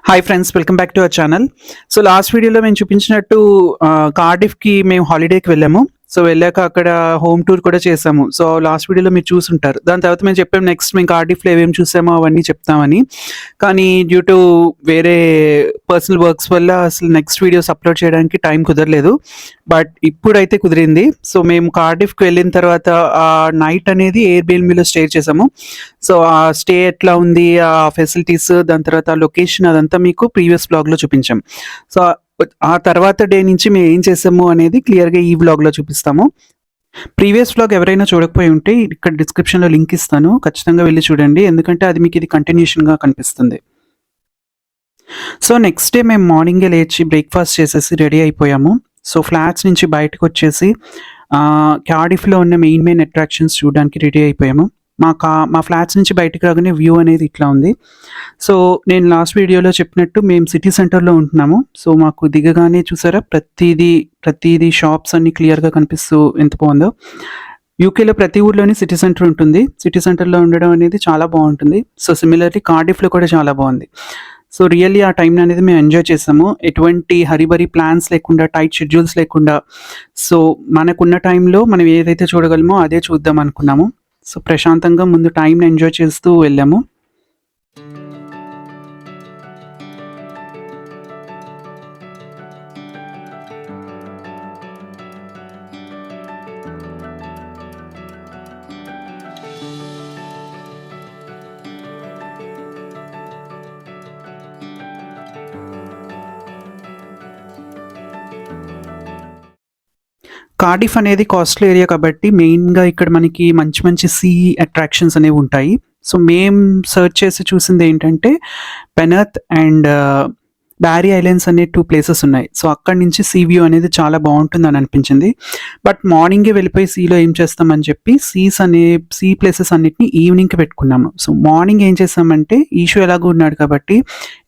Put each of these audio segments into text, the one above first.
Hi friends, welcome back to our channel. So last వీడియోలో మేము చూపించినట్టు కార్డిఫ్కి మేము హాలిడేకి వెళ్ళాము. సో వెళ్ళాక అక్కడ హోమ్ టూర్ కూడా చేసాము. సో లాస్ట్ వీడియోలో మీరు చూసుంటారు. దాని తర్వాత మేము చెప్పాము నెక్స్ట్ మేము కార్డిఫ్లో ఏమేమి చూసామో అవన్నీ చెప్తామని. కానీ డ్యూ టు వేరే పర్సనల్ వర్క్స్ వల్ల అసలు నెక్స్ట్ వీడియోస్ అప్లోడ్ చేయడానికి టైం కుదరలేదు. బట్ ఇప్పుడైతే కుదిరింది. సో మేము కార్డిఫ్కి వెళ్ళిన తర్వాత ఆ నైట్ అనేది ఎయిర్బిఎన్బిలో స్టే చేసాము. సో ఆ స్టే ఎట్లా ఉంది, ఆ ఫెసిలిటీస్, దాని తర్వాత లొకేషన్ అదంతా మీకు ప్రీవియస్ బ్లాగ్లో చూపించాం. సో ఆ తర్వాత డే నుంచి మేము ఏం చేసాము అనేది క్లియర్గా ఈ వ్లాగ్లో చూపిస్తాము. ప్రీవియస్ వ్లాగ్ ఎవరైనా చూడకపోయి ఉంటే ఇక్కడ డిస్క్రిప్షన్లో లింక్ ఇస్తాను, ఖచ్చితంగా వెళ్ళి చూడండి, ఎందుకంటే అది మీకు ఇది కంటిన్యూషన్గా కనిపిస్తుంది. సో నెక్స్ట్ డే మేము మార్నింగే లేచి బ్రేక్ఫాస్ట్ చేసేసి రెడీ అయిపోయాము. సో ఫ్లాట్స్ నుంచి బయటకు వచ్చేసి కార్డిఫ్లో ఉన్న మెయిన్ అట్రాక్షన్స్ చూడడానికి రెడీ అయిపోయాము. మా ఫ్లాట్స్ నుంచి బయటకు రాగానే వ్యూ అనేది ఇట్లా ఉంది. సో నేను లాస్ట్ వీడియోలో చెప్పినట్టు మేము సిటీ సెంటర్లో ఉంటున్నాము. సో మాకు దిగగానే చూసారా ప్రతిదీ షాప్స్ అన్ని క్లియర్గా కనిపిస్తూ ఎంత బాగుందో. యూకేలో ప్రతి ఊర్లోని సిటీ సెంటర్ ఉంటుంది. సిటీ సెంటర్లో ఉండడం అనేది చాలా బాగుంటుంది. సో సిమిలర్లీ కార్డిఫ్లో కూడా చాలా బాగుంది. సో రియల్లీ ఆ టైం అనేది మేము ఎంజాయ్ చేసాము. ఎటువంటి హరిబరి ప్లాన్స్ లేకుండా, టైట్ షెడ్యూల్స్ లేకుండా, సో మనకున్న టైంలో మనం ఏదైతే చూడగలమో అదే చూద్దాం అనుకున్నాము. సో ప్రశాంతంగా ముందు టైంని ఎంజాయ్ చేస్తూ వెళ్ళాము. కార్డిఫ్ అనేది కాస్ట్లీ ఏరియా కాబట్టి మెయిన్గా ఇక్కడ మనకి మంచి మంచి సీ అట్రాక్షన్స్ అనేవి ఉంటాయి. సో మేము సర్చ్ చేసి చూసింది ఏంటంటే పెనత్ అండ్ బ్యారీ ఐలాండ్స్ అనే 2 ప్లేసెస్ ఉన్నాయి. సో అక్కడి నుంచి సీ వ్యూ అనేది చాలా బాగుంటుందని అనిపించింది. బట్ మార్నింగే వెళ్ళిపోయి సీలో ఏం చేస్తామని చెప్పి సీ ప్లేసెస్ అన్నిటిని ఈవినింగ్కి పెట్టుకున్నాము. సో మార్నింగ్ ఏం చేస్తామంటే ఈషు ఎలాగో ఉన్నాడు కాబట్టి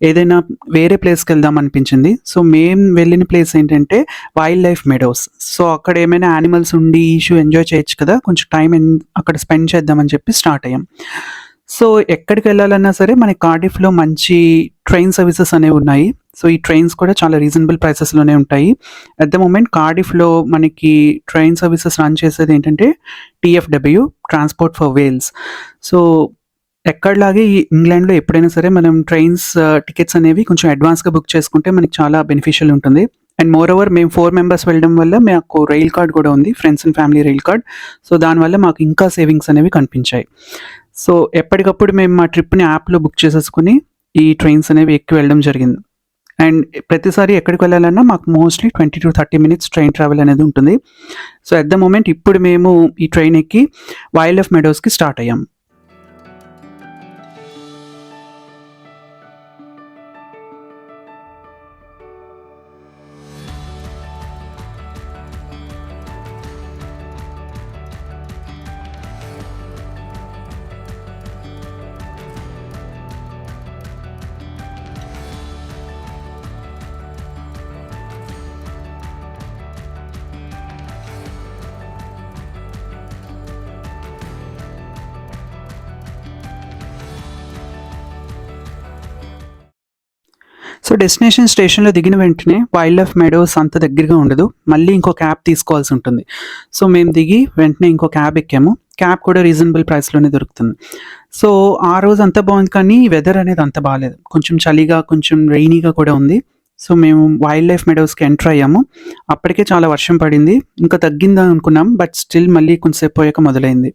ఏదైనా వేరే ప్లేస్కి వెళ్దాం అనిపించింది. సో మేము వెళ్ళిన ప్లేస్ ఏంటంటే వైల్డ్ లైఫ్ మెడోస్. సో అక్కడ ఏమైనా యానిమల్స్ ఉండి ఈషు ఎంజాయ్ చేయొచ్చు కదా, కొంచెం టైం అక్కడ స్పెండ్ చేద్దామని చెప్పి స్టార్ట్ అయ్యాం. సో ఎక్కడికి వెళ్ళాలన్నా సరే మనకి కార్డిఫ్లో మంచి ట్రైన్ సర్వీసెస్ అనేవి ఉన్నాయి. సో ఈ ట్రైన్స్ కూడా చాలా రీజనబుల్ ప్రైసెస్లోనే ఉంటాయి. అట్ ద మూమెంట్ కార్డిఫ్లో మనకి ట్రైన్ సర్వీసెస్ రన్ చేసేది ఏంటంటే TFW, transport for Wales. So ఎక్కడలాగే ఈ ఇంగ్లాండ్లో ఎప్పుడైనా సరే మనం ట్రైన్స్ టికెట్స్ అనేవి కొంచెం అడ్వాన్స్గా బుక్ చేసుకుంటే మనకి చాలా బెనిఫిషియల్ ఉంటుంది. అండ్ మోర్ ఓవర్ మేము 4 మెంబర్స్ వెళ్ళడం వల్ల మాకు రైల్ కార్డ్ కూడా ఉంది, friends and family rail card. So దానివల్ల మాకు ఇంకా సేవింగ్స్ అనేవి కనిపించాయి. సో ఎప్పటికప్పుడు మేము మా ట్రిప్ని యాప్లో బుక్ చేసేసుకుని ఈ ట్రైన్స్ అనేవి ఎక్కి వెళ్ళడం జరిగింది. అండ్ ప్రతిసారి ఎక్కడికి వెళ్ళాలన్నా మాకు mostly 20 to 30 minutes train travel అనేది ఉంటుంది. సో అట్ ద మూమెంట్ ఇప్పుడు మేము ఈ ట్రైన్ ఎక్కి వైల్డ్ లైఫ్ మెడోస్కి స్టార్ట్ అయ్యాం. సో డెస్టినేషన్ స్టేషన్లో దిగిన వెంటనే వైల్డ్ లైఫ్ మెడోస్ అంత దగ్గరగా ఉండదు, మళ్ళీ ఇంకో క్యాబ్ తీసుకోవాల్సి ఉంటుంది. సో మేము దిగి వెంటనే ఇంకో క్యాబ్ ఎక్కాము. క్యాబ్ కూడా రీజనబుల్ ప్రైస్లోనే దొరుకుతుంది. సో ఆ రోజు అంత బాగుంది, కానీ వెదర్ అనేది అంత బాగాలేదు, కొంచెం చలిగా, కొంచెం రెయినీగా కూడా ఉంది. సో మేము వైల్డ్ లైఫ్ మెడోస్కి ఎంటర్ అయ్యాము. అప్పటికే చాలా వర్షం పడింది, ఇంకా తగ్గిందని అనుకున్నాం, బట్ స్టిల్ మళ్ళీ కొంచెంసేపు పోయాక మొదలైంది.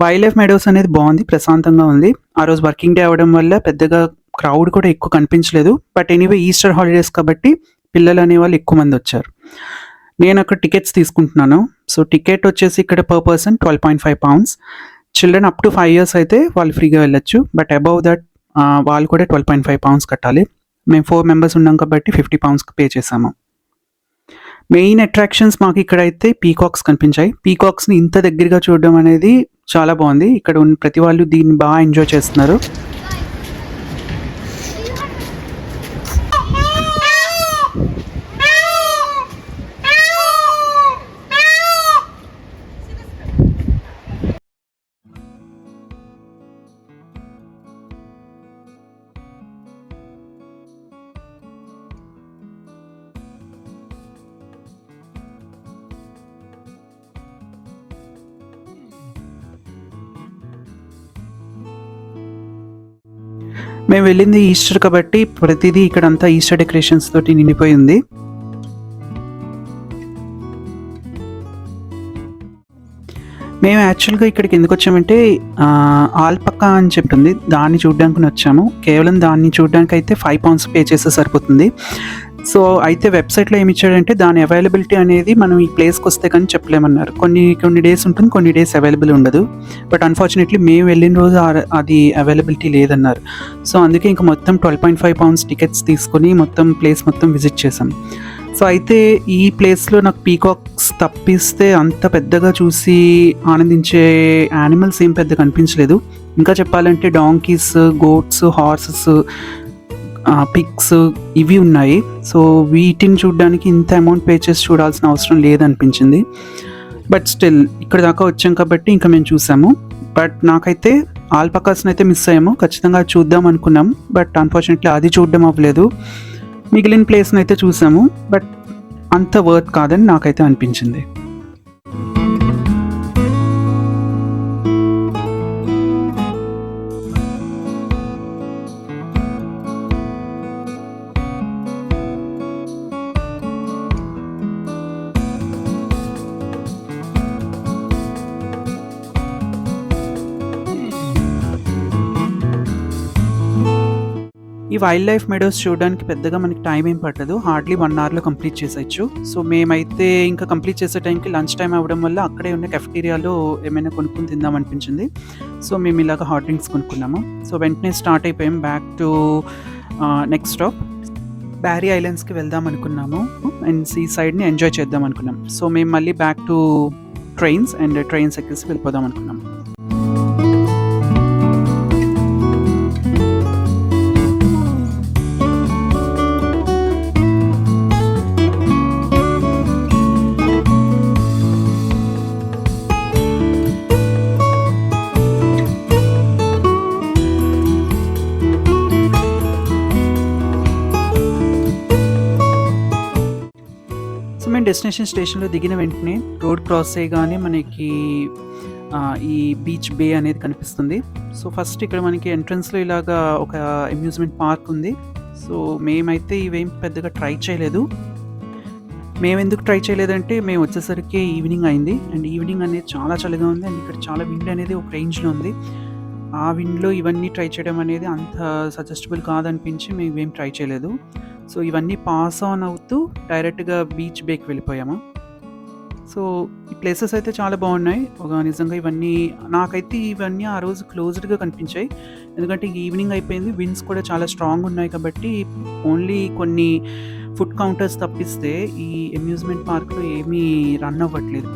వైల్డ్ లైఫ్ మెడోస్ అనేది బాగుంది, ప్రశాంతంగా ఉంది. ఆ రోజు వర్కింగ్ డే అవ్వడం వల్ల పెద్దగా క్రౌడ్ కూడా ఎక్కువ కనిపించలేదు. బట్ ఎనీవే ఈస్టర్ హాలిడేస్ కాబట్టి పిల్లలు అనేవాళ్ళు ఎక్కువ మంది వచ్చారు. నేను అక్కడ టికెట్స్ తీసుకుంటున్నాను. సో టికెట్ వచ్చేసి ఇక్కడ per person £12.5. Children up to 5 years అయితే వాళ్ళు ఫ్రీగా వెళ్ళొచ్చు. బట్ అబౌవ్ దట్ వాళ్ళు కూడా £12.5 కట్టాలి. మేము 4 members ఉన్నాం కాబట్టి £50 పే చేసాము. మెయిన్ అట్రాక్షన్స్ మాకు ఇక్కడైతే పీకాక్స్ కనిపించాయి. పీకాక్స్ని ఇంత దగ్గరగా చూడడం అనేది చాలా బాగుంది. ఇక్కడ ఉన్న ప్రతి వాళ్ళు దీన్ని బాగా ఎంజాయ్ చేస్తున్నారు. మేము వెళ్ళింది ఈస్టర్ కాబట్టి ప్రతిదీ ఇక్కడంతా ఈస్టర్ డెకరేషన్స్ తోటి నిండిపోయి ఉంది. మేము యాక్చువల్గా ఇక్కడికి ఎందుకు వచ్చామంటే ఆల్పకా అని చెప్తుంది, దాన్ని చూడడానికి వచ్చాము. కేవలం దాన్ని చూడడానికి అయితే £5 పే చేస్తే సరిపోతుంది. సో అయితే వెబ్సైట్లో ఏమి ఇచ్చాడంటే దాని అవైలబిలిటీ అనేది మనం ఈ ప్లేస్కి వస్తే కానీ చెప్పలేమన్నారు. కొన్ని డేస్ ఉంటుంది, కొన్ని డేస్ అవైలబుల్ ఉండదు. బట్ అన్ఫార్చునేట్లీ మేము వెళ్ళిన రోజు అది అవైలబిలిటీ లేదన్నారు. సో అందుకే ఇంకా మొత్తం £12.5 టికెట్స్ తీసుకొని మొత్తం ప్లేస్ మొత్తం విజిట్ చేసాం. సో అయితే ఈ ప్లేస్లో నాకు పీకాక్స్ తప్పిస్తే అంత పెద్దగా చూసి ఆనందించే యానిమల్స్ ఏం పెద్దగా కనిపించలేదు. ఇంకా చెప్పాలంటే డాంకీస్, గోట్స్, హార్సెస్, పిగ్స్ ఇవి ఉన్నాయి. సో వీటిని చూడడానికి ఇంత అమౌంట్ పే చేసి చూడాల్సిన అవసరం లేదనిపించింది. బట్ స్టిల్ ఇక్కడ దాకా వచ్చాం కాబట్టి ఇంకా మేము చూసాము. బట్ నాకైతే ఆల్పకాస్ని అయితే మిస్ అయ్యాము. ఖచ్చితంగా చూద్దాం అనుకున్నాం, బట్ అన్ఫార్చునేట్లీ అది చూడడం అవ్వలేదు. మిగిలిన ప్లేస్ని అయితే చూసాము, బట్ అంత వర్త్ కాదని నాకైతే అనిపించింది. ఈ వైల్డ్ లైఫ్ మెడోస్ చూడడానికి పెద్దగా మనకి టైం ఏం పట్టదు, హార్డ్లీ 1 అవర్లో కంప్లీట్ చేసేయచ్చు. సో మేమైతే ఇంకా కంప్లీట్ చేసే టైంకి లంచ్ టైం అవ్వడం వల్ల అక్కడే ఉన్న కెఫ్టీరియాలో ఏమైనా కొనుక్కొని తిందాం అనిపించింది. సో మేము ఇలాగ హాట్ డ్రింక్స్ కొనుక్కున్నాము. సో వెంటనే స్టార్ట్ అయిపోయాం back to next stop Barry ఐలాండ్స్కి వెళ్దాం అనుకున్నాము అండ్ సీ సైడ్ని ఎంజాయ్ చేద్దాం అనుకున్నాం. సో మేము మళ్ళీ బ్యాక్ టు ట్రైన్స్ ఎక్కేసి వెళ్ళిపోదాం అనుకున్నాము. మేము డెస్టినేషన్ స్టేషన్లో దిగిన వెంటనే రోడ్ క్రాస్ చేయగానే మనకి ఈ బీచ్ బే అనేది కనిపిస్తుంది. సో ఫస్ట్ ఇక్కడ మనకి ఎంట్రన్స్లో ఇలాగా ఒక అమ్యూజ్మెంట్ పార్క్ ఉంది. సో మేమైతే ఇవేం పెద్దగా ట్రై చేయలేదు. మేము ఎందుకు ట్రై చేయలేదంటే మేము వచ్చేసరికి ఈవినింగ్ అయింది అండ్ ఈవినింగ్ అనేది చాలా చలిగా ఉంది అండ్ ఇక్కడ చాలా విండ్ అనేది ఒక రేంజ్లో ఉంది. ఆ విండ్లో ఇవన్నీ ట్రై చేయడం అనేది అంత సజెస్టబుల్ కాదనిపించి మేము ఏం ట్రై చేయలేదు. సో ఇవన్నీ పాస్ ఆన్ అవుతూ డైరెక్ట్గా బీచ్ బేకి వెళ్ళిపోయాము. సో ఈ ప్లేసెస్ అయితే చాలా బాగున్నాయి. నిజంగా నాకైతే ఇవన్నీ ఆ రోజు క్లోజ్డ్గా కనిపించాయి, ఎందుకంటే ఈవినింగ్ అయిపోయింది, విండ్స్ కూడా చాలా స్ట్రాంగ్ ఉన్నాయి కాబట్టి ఓన్లీ కొన్ని ఫుడ్ కౌంటర్స్ తప్పిస్తే ఈ అమ్యూజ్మెంట్ పార్క్లో ఏమీ రన్ అవ్వట్లేదు.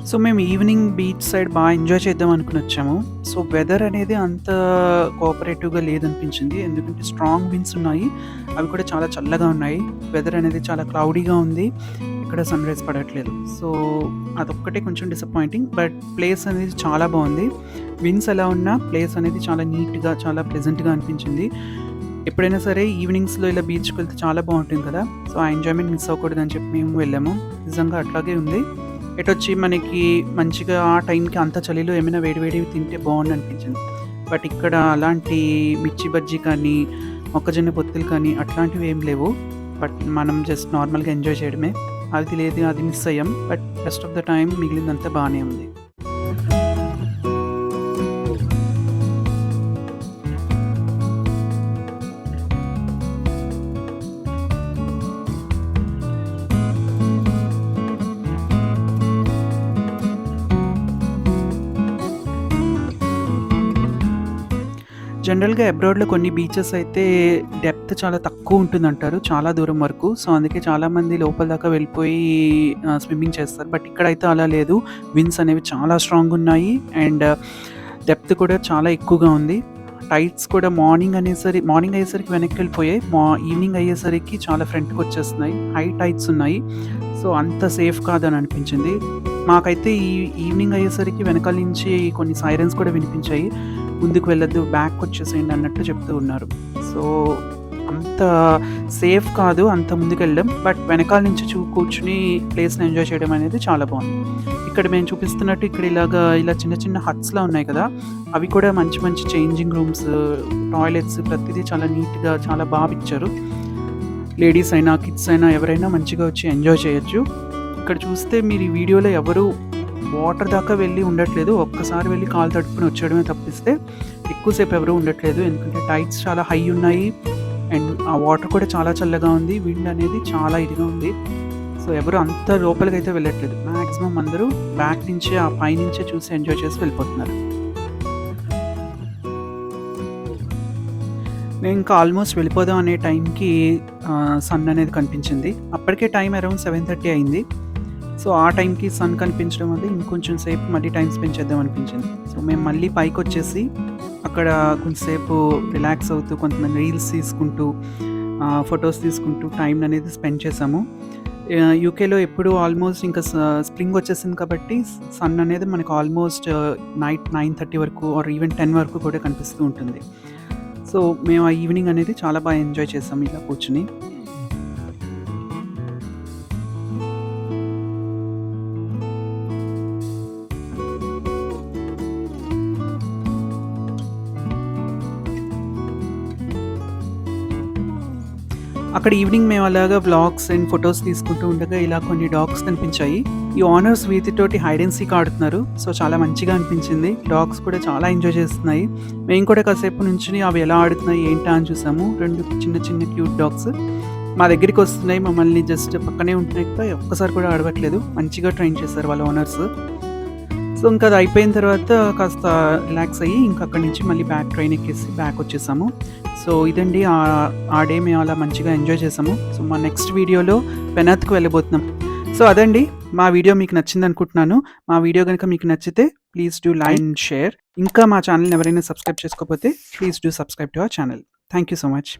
సో మేము ఈవినింగ్ బీచ్ సైడ్ బాగా ఎంజాయ్ చేద్దాం అనుకుని వచ్చాము. సో వెదర్ అనేది అంత కోఆపరేటివ్గా లేదనిపించింది, ఎందుకంటే స్ట్రాంగ్ విండ్స్ ఉన్నాయి, అవి కూడా చాలా చల్లగా ఉన్నాయి. వెదర్ అనేది చాలా క్లౌడీగా ఉంది, ఇక్కడ సన్ రైజ్ పడట్లేదు. సో అదొక్కటే కొంచెం డిసప్పాయింటింగ్. బట్ ప్లేస్ అనేది చాలా బాగుంది. విండ్స్ ఎలా ఉన్నా ప్లేస్ అనేది చాలా నీట్గా, చాలా ప్లెజెంట్గా అనిపించింది. ఎప్పుడైనా సరే ఈవినింగ్స్లో ఇలా బీచ్కి వెళ్తే చాలా బాగుంటుంది కదా. సో ఆ ఎంజాయ్మెంట్ మిస్ అవ్వకూడదని చెప్పి మేము వెళ్ళాము. నిజంగా అట్లాగే ఉంది. ఎటొచ్చి మనకి మంచిగా ఆ టైంకి అంత చలిలో ఏమైనా వేడివేడివి తింటే బాగుంది అనిపించింది. బట్ ఇక్కడ అలాంటి మిర్చి బజ్జీ కానీ మొక్కజొన్న పొత్తులు కానీ అట్లాంటివి ఏం లేవు. బట్ మనం జస్ట్ నార్మల్గా ఎంజాయ్ చేయడమే. అది లేదు, అది మిస్ అయ్యాం. But rest of the time మిగిలిందంతా బాగానే ఉంది. జనరల్గా అబ్రాడ్లో కొన్ని బీచెస్ అయితే డెప్త్ చాలా తక్కువ ఉంటుందంటారు, చాలా దూరం వరకు. సో అందుకే చాలామంది లోపల దాకా వెళ్ళిపోయి స్విమ్మింగ్ చేస్తారు. బట్ ఇక్కడైతే అలా లేదు. విండ్స్ అనేవి చాలా స్ట్రాంగ్ ఉన్నాయి అండ్ డెప్త్ కూడా చాలా ఎక్కువగా ఉంది. టైడ్స్ కూడా మార్నింగ్ అయ్యేసరికి వెనక్కి వెళ్ళిపోయాయి, ఈవినింగ్ అయ్యేసరికి చాలా ఫ్రంట్కి వచ్చేస్తున్నాయి. హై టైడ్స్ ఉన్నాయి. సో అంత సేఫ్ కాదని అనిపించింది మాకైతే. ఈవినింగ్ అయ్యేసరికి వెనకాల నుంచి కొన్ని సైరన్స్ కూడా వినిపించాయి, ముందుకు వెళ్ళొద్దు, బ్యాక్ వచ్చేసేయండి అన్నట్టు చెప్తూ ఉన్నారు. సో అంత సేఫ్ కాదు అంత ముందుకెళ్ళడం. బట్ వెనకాల నుంచి కూర్చొని ప్లేస్‌ని ఎంజాయ్ చేయడం అనేది చాలా బావుంది. ఇక్కడ మేము చూపిస్తున్నట్టు ఇక్కడ ఇలా చిన్న చిన్న హట్స్‌లా ఉన్నాయి కదా! అవి కూడా మంచి మంచి చేంజింగ్ రూమ్స్, టాయిలెట్స్ ప్రతిదీ చాలా నీట్‌గా చాలా ఇచ్చారు. లేడీస్ అయినా, కిడ్స్ అయినా ఎవరైనా మంచిగా వచ్చి ఎంజాయ్ చేయొచ్చు. ఇక్కడ చూస్తే మీరు ఈ వీడియోలో ఎవరు వాటర్ దాకా వెళ్ళి ఉండట్లేదు. ఒక్కసారి వెళ్ళి కాలు తడుపుకొని వచ్చేయడమే తప్పిస్తే ఎక్కువసేపు ఎవరు ఉండట్లేదు. ఎందుకంటే టైడ్స్ చాలా హై ఉన్నాయి అండ్ ఆ వాటర్ కూడా చాలా చల్లగా ఉంది. విండ్ అనేది చాలా ఇదిగా ఉంది. సో ఎవరు అంత లోపలికైతే వెళ్ళట్లేదు. మ్యాక్సిమం అందరూ బ్యాక్ నుంచే ఆ పైనుంచే చూసి ఎంజాయ్ చేసి వెళ్ళిపోతున్నారు. నేను ఇంకా ఆల్మోస్ట్ వెళ్ళిపోదాం అనే టైంకి సన్ అనేది కనిపించింది. అప్పటికే టైం అరౌండ్ 7:30 అయింది. సో ఆ టైంకి సన్ కనిపించడం వల్ల ఇంకొంచెం సేపు మళ్ళీ టైం స్పెండ్ చేద్దాం అనిపించింది. సో మేము మళ్ళీ పైకొచ్చేసి అక్కడ కొంచెంసేపు రిలాక్స్ అవుతూ కొంతమంది రీల్స్ తీసుకుంటూ ఫొటోస్ తీసుకుంటూ టైం అనేది స్పెండ్ చేసాము. యూకేలో ఎప్పుడు ఆల్మోస్ట్ ఇంకా స్ప్రింగ్ వచ్చేసింది కాబట్టి సన్ అనేది మనకు ఆల్మోస్ట్ నైట్ 9:30 వరకు ఆర్ ఈవెన్ 10 వరకు కూడా కనిపిస్తూ ఉంటుంది. సో మేము ఆ ఈవినింగ్ అనేది చాలా బాగా ఎంజాయ్ చేసాము ఇలా కూర్చుని. అక్కడ ఈవినింగ్ మేము అలాగా వ్లాగ్స్ అండ్ ఫొటోస్ తీసుకుంటూ ఉండగా ఇలా కొన్ని డాగ్స్ కనిపించాయి. ఈ ఓనర్స్ వీటితోటి హైడ్ అండ్ సీక్ ఆడుతున్నారు. సో చాలా మంచిగా అనిపించింది. డాగ్స్ కూడా చాలా ఎంజాయ్ చేస్తున్నాయి. మేము కూడా కాసేపు నుంచుని అవి ఎలా ఆడుతున్నాయి ఏంటా అని చూసాము. 2 చిన్న చిన్న క్యూట్ డాగ్స్ మా దగ్గరికి వస్తున్నాయి. మమ్మల్ని జస్ట్ పక్కనే ఉంటున్నాయి కదా, ఒక్కసారి కూడా అడగట్లేదు. మంచిగా ట్రైన్ చేశారు వాళ్ళ ఓనర్స్. సో ఇంకా అది అయిపోయిన తర్వాత కాస్త రిలాక్స్ అయ్యి ఇంకా అక్కడి నుంచి మళ్ళీ బ్యాక్ ట్రైన్ ఎక్కేసి బ్యాక్ వచ్చేసాము. సో ఇదండి ఆ డే మేము అలా మంచిగా ఎంజాయ్ చేసాము. సో మా నెక్స్ట్ వీడియోలో పెనాత్కి వెళ్ళబోతున్నాం. సో అదండి మా వీడియో మీకు నచ్చింది అనుకుంటున్నాను. మా వీడియో కనుక మీకు నచ్చితే please do like and share. ఇంకా మా ఛానల్ని ఎవరైనా సబ్స్క్రైబ్ చేసుకోకపోతే please do subscribe to our channel. Thank you so much.